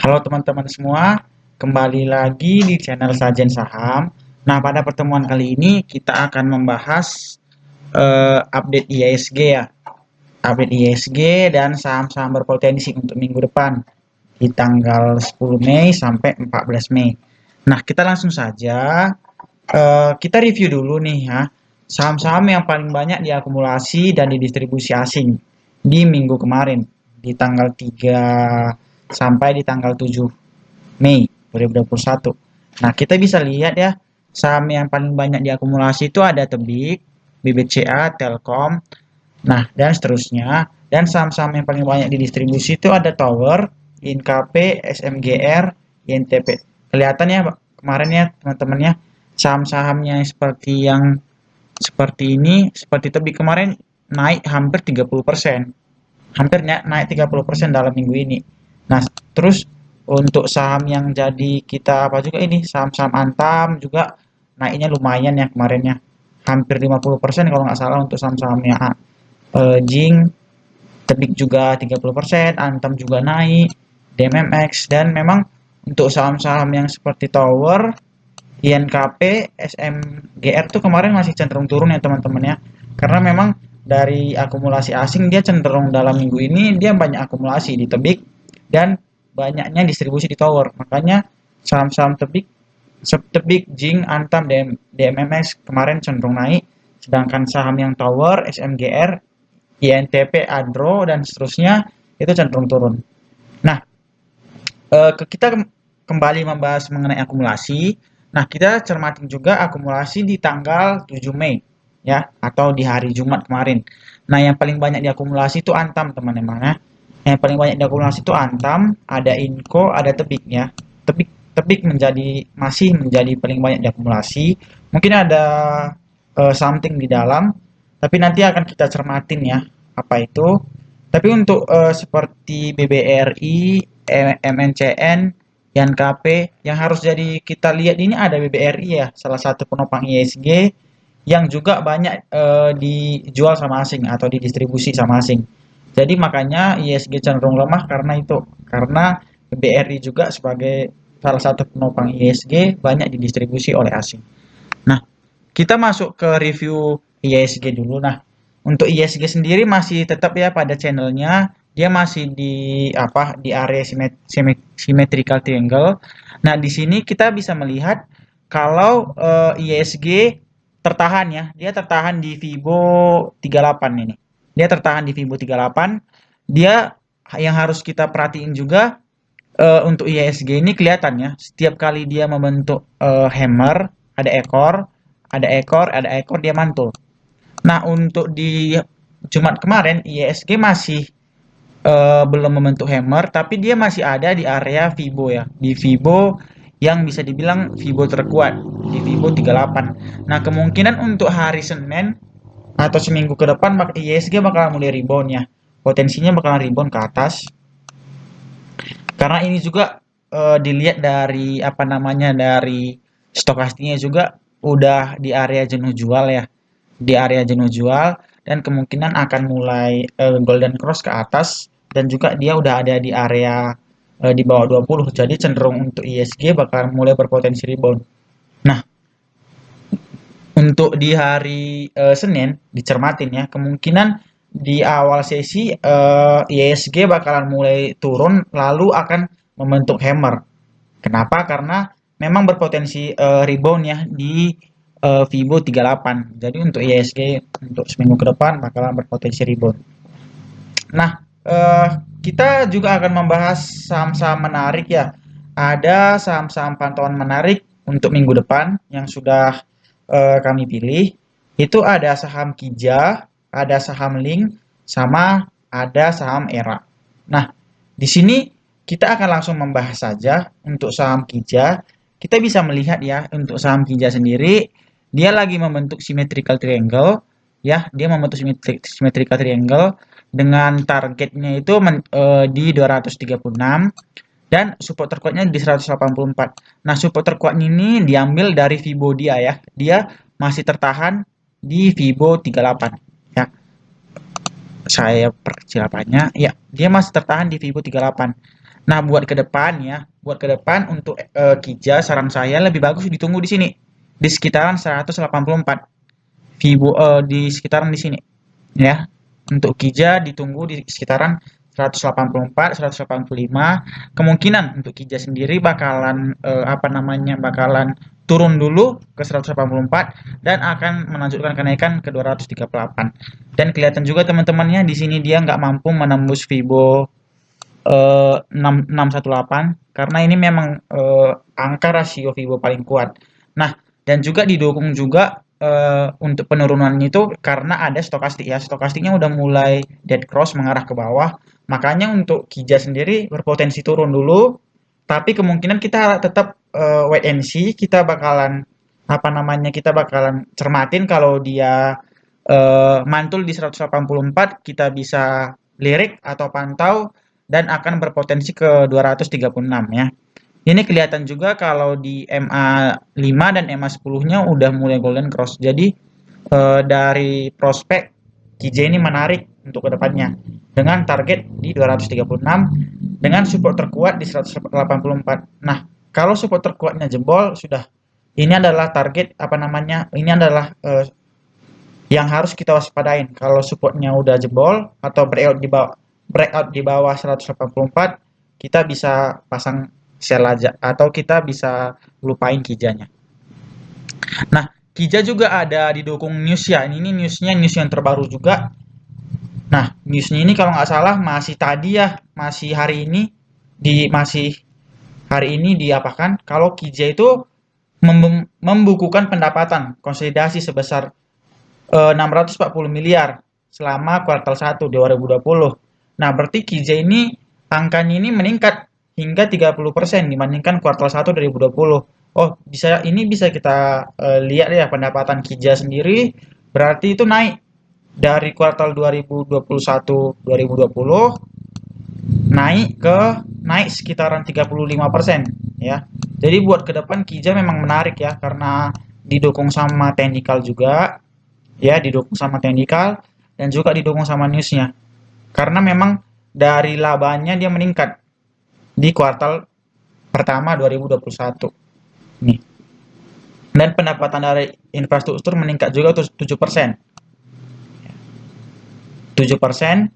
Halo teman-teman semua, kembali lagi di channel Sajen Saham. Nah, pada pertemuan kali ini kita akan membahas update IISG ya. Update IISG dan saham-saham berpotensi untuk minggu depan di tanggal 10 Mei sampai 14 Mei. Nah, kita langsung saja kita review dulu nih ya. Saham-saham yang paling banyak diakumulasi dan didistribusi asing di minggu kemarin di tanggal 3 sampai di tanggal 7 Mei 2021. Nah, kita bisa lihat ya, saham yang paling banyak diakumulasi itu ada Tebik, BBCA, Telkom, nah dan seterusnya. Dan saham-saham yang paling banyak didistribusi itu ada Tower, INKP, SMGR, INTP. Kelihatan ya kemarin ya teman-teman ya, saham-sahamnya seperti ini, seperti Tebik kemarin naik hampir 30%. Hampir naik 30% dalam minggu ini. Nah, terus untuk saham yang jadi kita apa juga ini, saham-saham Antam juga naiknya lumayan ya kemarinnya. Hampir 50% kalau nggak salah untuk saham-sahamnya Jing, Tebik juga 30%, Antam juga naik, DMMX, dan memang untuk saham-saham yang seperti Tower, INKP, SMGR tuh kemarin masih cenderung turun ya teman-teman ya. Karena memang dari akumulasi asing dia cenderung dalam minggu ini dia banyak akumulasi di Tebik dan banyaknya distribusi di Tower. Makanya saham-saham Tebik, Jing, Antam, DMMS kemarin cenderung naik. Sedangkan saham yang Tower, SMGR, INTP, Adro, dan seterusnya itu cenderung turun. Nah, kita kembali membahas mengenai akumulasi. Nah, kita cermatin juga akumulasi di tanggal 7 Mei ya atau di hari Jumat kemarin. Nah, yang paling banyak diakumulasi itu Antam, teman-teman ya. Yang paling banyak diakumulasi itu Antam, ada Inco, ada Tebik ya. Tebik Tebik masih menjadi paling banyak diakumulasi. Mungkin ada something di dalam, tapi nanti akan kita cermatin ya apa itu. Tapi untuk seperti BBRI, MNCN, YANKP, yang harus jadi kita lihat ini ada BBRI ya, salah satu penopang ISG yang juga banyak dijual sama asing atau didistribusi sama asing. Jadi makanya ISG cenderung lemah karena itu, karena BBRI juga sebagai salah satu penopang ISG banyak didistribusi oleh asing. Nah, kita masuk ke review IISG dulu. Nah, untuk IISG sendiri masih tetap ya pada channelnya, dia masih di apa di area symmetrical triangle. Nah, di sini kita bisa melihat kalau IISG tertahan ya, dia tertahan di Fibo 38 ini. Dia tertahan di Fibo 38. Dia yang harus kita perhatiin juga untuk IISG ini kelihatan ya, setiap kali dia membentuk hammer, ada ekor, ada ekor dia mantul. Nah, untuk di Jumat kemarin IISG masih belum membentuk hammer, tapi dia masih ada di area Fibo ya, di Fibo yang bisa dibilang Fibo terkuat di Fibo 38. Nah, kemungkinan untuk hari Senin atau seminggu ke depan IISG bakal mulai rebound ya. Potensinya bakalan rebound ke atas. Karena ini juga dilihat dari apa namanya dari stokastiknya juga udah di area jenuh jual ya, di area jenuh jual dan kemungkinan akan mulai golden cross ke atas dan juga dia udah ada di area di bawah 20, jadi cenderung untuk ISG bakal mulai berpotensi rebound. Nah, untuk di hari Senin dicermatin ya, kemungkinan di awal sesi ISG bakalan mulai turun lalu akan membentuk hammer. Kenapa? Karena memang berpotensi rebound ya di Fibo 38. Jadi untuk ISG untuk seminggu ke depan bakalan berpotensi rebound. Nah, kita juga akan membahas saham-saham menarik ya. Ada saham-saham pantauan menarik untuk minggu depan yang sudah kami pilih. Itu ada saham Kija, ada saham Link, sama ada saham Era. Nah, di sini kita akan langsung membahas saja untuk saham Kija. Kita bisa melihat ya untuk saham Kija sendiri, dia lagi membentuk symmetrical triangle ya, dia membentuk symmetrical triangle dengan targetnya itu di 236 dan support terkuatnya di 184. Nah, support terkuatnya ini diambil dari Fibo dia ya. Dia masih tertahan di Fibo 38 ya. Saya perkecil apanya. Ya, dia masih tertahan di Fibo 38. Nah, buat ke depan untuk Kija saran saya lebih bagus ditunggu di sini di sekitaran 184 Vibo di sekitaran di sini ya. Untuk Kija ditunggu di sekitaran 184, 185. Kemungkinan untuk Kija sendiri bakalan bakalan turun dulu ke 184 dan akan melanjutkan kenaikan ke 238. Dan kelihatan juga teman-temannya di sini dia nggak mampu menembus Vibo 618 karena ini memang angka rasio Vibo paling kuat. Nah, dan juga didukung juga untuk penurunannya itu karena ada stokastik ya. Stokastiknya udah mulai dead cross mengarah ke bawah. Makanya untuk Kija sendiri berpotensi turun dulu, tapi kemungkinan kita tetap wait and see. Kita bakalan kita bakalan cermatin kalau dia mantul di 184, kita bisa lirik atau pantau dan akan berpotensi ke 236 ya. Ini kelihatan juga kalau di MA5 dan MA10-nya udah mulai golden cross. Jadi dari prospek KJ ini menarik untuk kedepannya dengan target di 236 dengan support terkuat di 184. Nah, kalau support terkuatnya jebol sudah ini adalah target ini adalah yang harus kita waspadain. Kalau supportnya udah jebol atau breakout di bawah 184, kita bisa pasang sell aja atau kita bisa lupain kijanya. Nah, Kija juga ada didukung news ya. Ini newsnya news yang terbaru juga. Nah, newsnya ini kalau nggak salah masih tadi ya, masih hari ini diapakan kalau Kija itu membukukan pendapatan konsolidasi sebesar 640 miliar selama kuartal 1 2020. Nah, berarti Kija ini angkanya ini meningkat hingga 30% dibandingkan kuartal 1 2020. Oh, bisa kita lihat ya pendapatan Kija sendiri berarti itu naik dari kuartal 2021 2020 naik sekitaran 35% ya. Jadi buat ke depan Kija memang menarik ya karena didukung sama technical juga ya, didukung sama technical dan juga didukung sama newsnya karena memang dari labanya dia meningkat di kuartal pertama 2021 nih, dan pendapatan dari infrastruktur meningkat juga 7%. 7%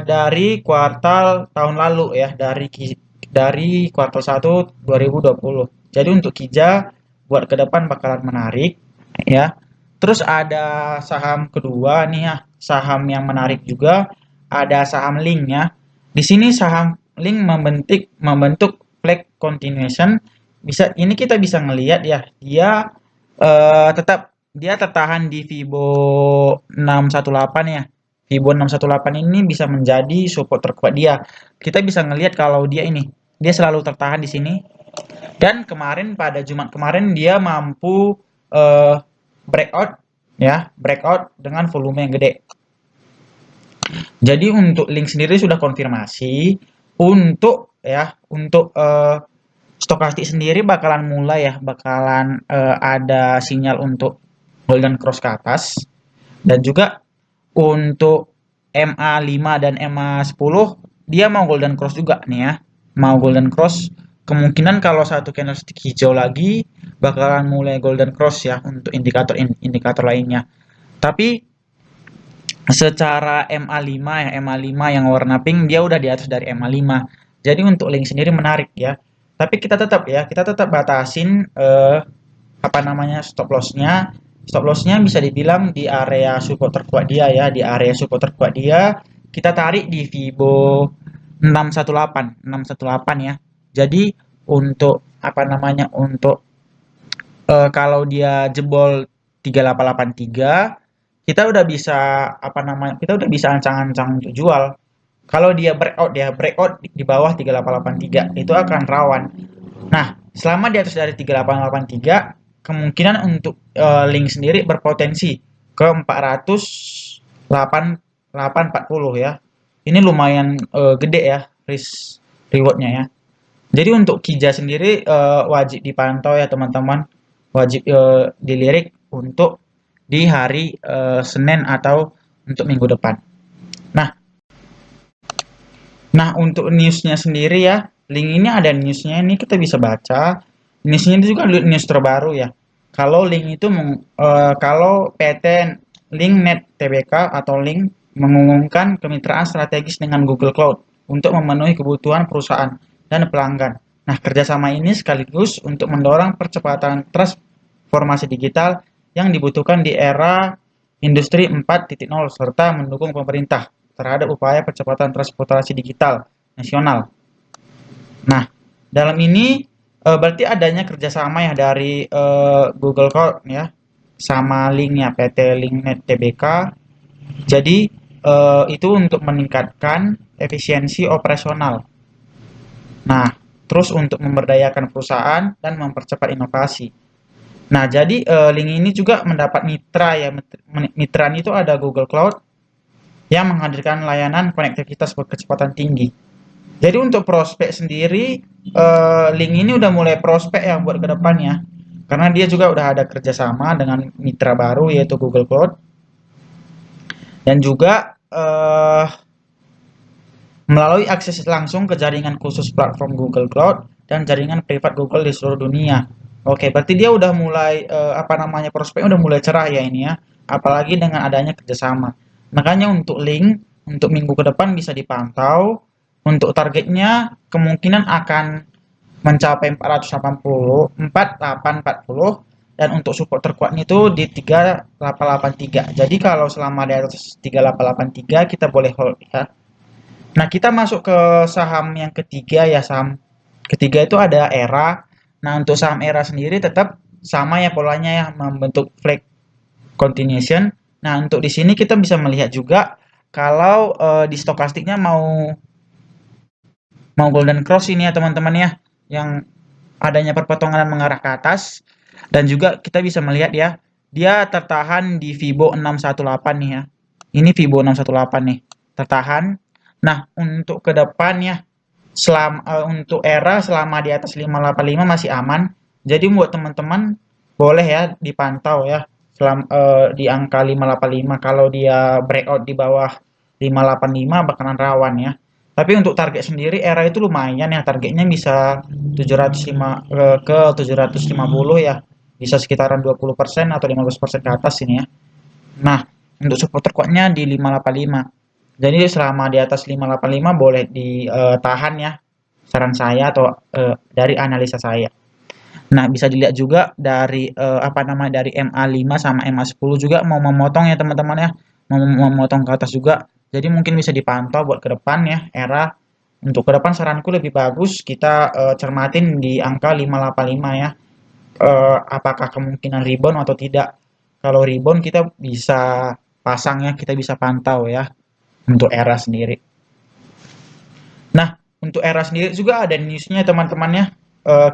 dari kuartal tahun lalu ya, dari kuartal 1 2020. Jadi untuk Kija buat ke depan bakalan menarik ya. Terus ada saham kedua nih ya, saham yang menarik juga ada saham Link ya. Di sini saham Link membentuk flag continuation. Ini kita bisa ngelihat ya, dia tertahan di Fibo 618 ya. Fibo 618 ini bisa menjadi support terkuat dia. Kita bisa ngelihat kalau dia selalu tertahan di sini. Dan kemarin pada Jumat kemarin dia mampu uh, breakout dengan volume yang gede. Jadi untuk Link sendiri sudah konfirmasi untuk stokastik sendiri bakalan ada sinyal untuk golden cross ke atas, dan juga untuk MA5 dan MA10 dia mau golden cross juga nih ya. Mau golden cross, kemungkinan kalau satu candlestick hijau lagi bakalan mulai golden cross ya untuk indikator lainnya. Tapi secara MA5 yang warna pink dia udah di atas dari MA5. Jadi untuk Link sendiri menarik ya. Tapi kita tetap batasin stop loss-nya. Stop loss-nya bisa dibilang di area support terkuat dia ya, di area support terkuat dia kita tarik di Fibo 618 ya. Jadi untuk kalau dia jebol 3883 kita udah bisa ancang-ancang untuk jual. Kalau dia breakout di bawah 3883 itu akan rawan. Nah, selama di atas dari 3883 kemungkinan untuk Link sendiri berpotensi ke 408.840 ya. Ini lumayan gede ya risk rewardnya ya. Jadi untuk Kija sendiri wajib dipantau ya teman-teman, wajib dilirik untuk di hari Senin atau untuk minggu depan. Nah, untuk newsnya sendiri ya, link ini ada newsnya, ini kita bisa baca. Newsnya itu juga news terbaru ya. Kalau link itu kalau PT Link Net Tbk atau Link mengumumkan kemitraan strategis dengan Google Cloud untuk memenuhi kebutuhan perusahaan dan pelanggan. Nah, kerjasama ini sekaligus untuk mendorong percepatan transformasi digital yang dibutuhkan di era Industri 4.0 serta mendukung pemerintah terhadap upaya percepatan transportasi digital nasional. Nah, dalam ini berarti adanya kerjasama ya dari Google Cloud ya sama linknya PT Linknet Tbk. Jadi itu untuk meningkatkan efisiensi operasional. Nah, terus untuk memberdayakan perusahaan dan mempercepat inovasi. Nah, jadi link ini juga mendapat mitra ya. Mitra itu ada Google Cloud yang menghadirkan layanan konektivitas berkecepatan tinggi. Jadi untuk prospek sendiri, link ini udah mulai prospek ya buat ke depannya. Karena dia juga udah ada kerjasama dengan mitra baru yaitu Google Cloud. Dan juga melalui akses langsung ke jaringan khusus platform Google Cloud dan jaringan privat Google di seluruh dunia. Oke, berarti dia udah mulai prospeknya udah mulai cerah ya ini ya. Apalagi dengan adanya kerjasama. Makanya untuk link untuk minggu ke depan bisa dipantau. Untuk targetnya kemungkinan akan mencapai 480, 4840 dan untuk support terkuatnya itu di 3883. Jadi kalau selama di atas 3883 kita boleh hold ya. Nah, kita masuk ke saham yang ketiga ya, saham ketiga itu ada ERA. Nah, untuk saham ERA sendiri tetap sama ya polanya ya, membentuk flag continuation. Nah, untuk di sini kita bisa melihat juga kalau di stokastiknya mau golden cross ini ya teman-teman ya, yang adanya perpotongan mengarah ke atas dan juga kita bisa melihat ya, dia tertahan di Fibo 618 nih ya. Ini Fibo 618 nih, tertahan. Nah, untuk ke depannya untuk era selama di atas 585 masih aman. Jadi buat teman-teman boleh ya dipantau ya di angka 585. Kalau dia breakout di bawah 585 bakalan rawan ya. Tapi untuk target sendiri era itu lumayan ya, targetnya bisa 705 ke 750 ya. Bisa sekitaran 20% atau 15% ke atas ini ya. Nah, untuk support terkuatnya di 585. Jadi selama di atas 585 boleh ditahan ya, saran saya atau dari analisa saya. Nah, bisa dilihat juga dari dari MA5 sama MA10 juga mau memotong ya teman-teman ya, mau memotong ke atas juga. Jadi mungkin bisa dipantau buat ke depan ya, era untuk ke depan saranku lebih bagus kita cermatin di angka 585 ya. Apakah kemungkinan rebound atau tidak? Kalau rebound kita bisa pasang ya, kita bisa pantau ya untuk era sendiri. Nah, untuk era sendiri juga ada newsnya teman-teman ya.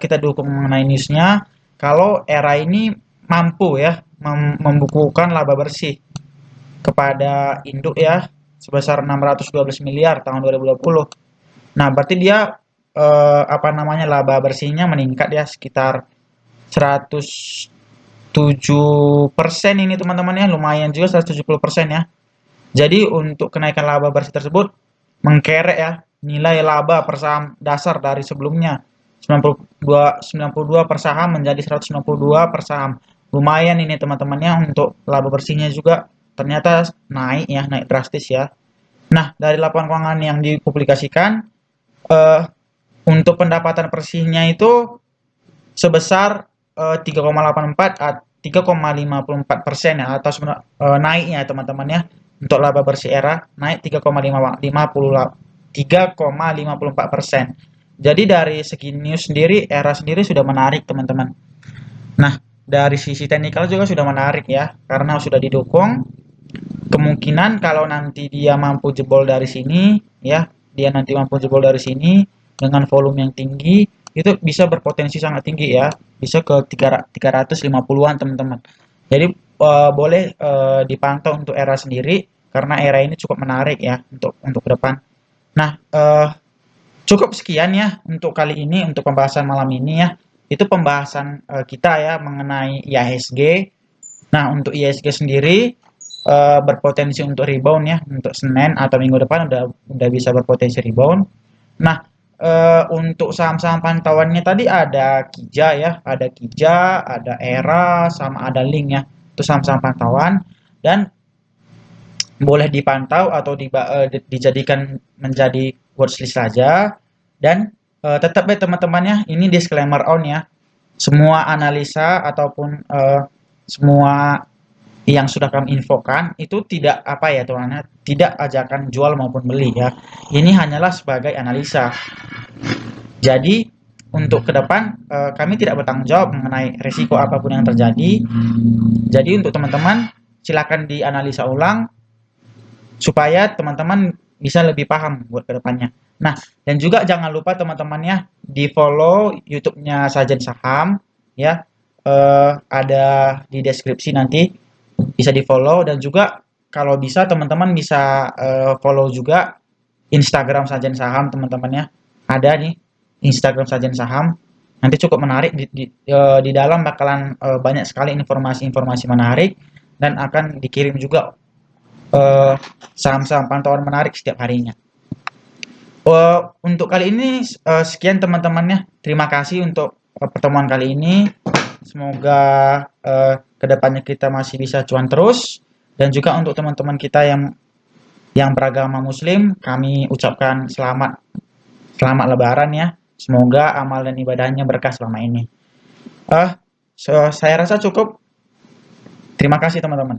Kita dukung mengenai newsnya. Kalau era ini mampu ya membukukan laba bersih kepada induk ya sebesar 612 miliar tahun 2020. Nah, berarti dia laba bersihnya meningkat ya sekitar 107% ini teman-teman ya, lumayan juga 170% ya. Jadi untuk kenaikan laba bersih tersebut mengkerek ya nilai laba per saham dasar dari sebelumnya 92 per saham menjadi 192 per saham. Lumayan ini teman-temannya untuk laba bersihnya juga ternyata naik ya, naik drastis ya. Nah, dari laporan keuangan yang dipublikasikan untuk pendapatan bersihnya itu sebesar 3,54% ya atau naiknya teman-teman ya. Untuk laba bersih era naik 3,54%. Jadi dari segi news sendiri era sendiri sudah menarik teman-teman. Nah, dari sisi teknikal juga sudah menarik ya karena sudah didukung. Kemungkinan kalau nanti dia mampu jebol dari sini ya, dia nanti mampu jebol dari sini dengan volume yang tinggi itu bisa berpotensi sangat tinggi ya, bisa ke 350-an teman-teman. Jadi boleh dipantau untuk era sendiri karena era ini cukup menarik ya untuk ke depan. Nah, cukup sekian ya untuk kali ini untuk pembahasan malam ini ya. Itu pembahasan kita ya mengenai IHSG. Nah, untuk IHSG sendiri berpotensi untuk rebound ya untuk Senin atau minggu depan udah bisa berpotensi rebound. Nah, untuk saham-saham pantauannya tadi ada Kija ya, ada Kija, ada Era, sama ada Link ya. Itu saham-saham pantauan dan boleh dipantau atau dijadikan menjadi watchlist saja dan tetap ya teman-teman ya, ini disclaimer on ya. Semua analisa ataupun semua yang sudah kami infokan itu tidak apa ya teman-teman, tidak ajakan jual maupun beli ya. Ini hanyalah sebagai analisa. Jadi untuk ke depan kami tidak bertanggung jawab mengenai risiko apapun yang terjadi. Jadi untuk teman-teman silakan dianalisa ulang supaya teman-teman bisa lebih paham buat ke depannya. Nah, dan juga jangan lupa teman-teman ya di-follow YouTube-nya Sajen Saham ya. Ada di deskripsi nanti bisa di-follow dan juga kalau bisa teman-teman bisa follow juga Instagram Sajen Saham teman-teman ya. Ada nih Instagram Sajen Saham. Nanti cukup menarik di dalam bakalan banyak sekali informasi-informasi menarik dan akan dikirim juga eh, saham-saham pantauan menarik setiap harinya. Untuk kali ini sekian teman-temannya. Terima kasih untuk pertemuan kali ini. Semoga kedepannya kita masih bisa cuan terus. Dan juga untuk teman-teman kita yang beragama Muslim, kami ucapkan selamat Lebaran ya. Semoga amal dan ibadahnya berkah selama ini. Saya rasa cukup. Terima kasih teman-teman.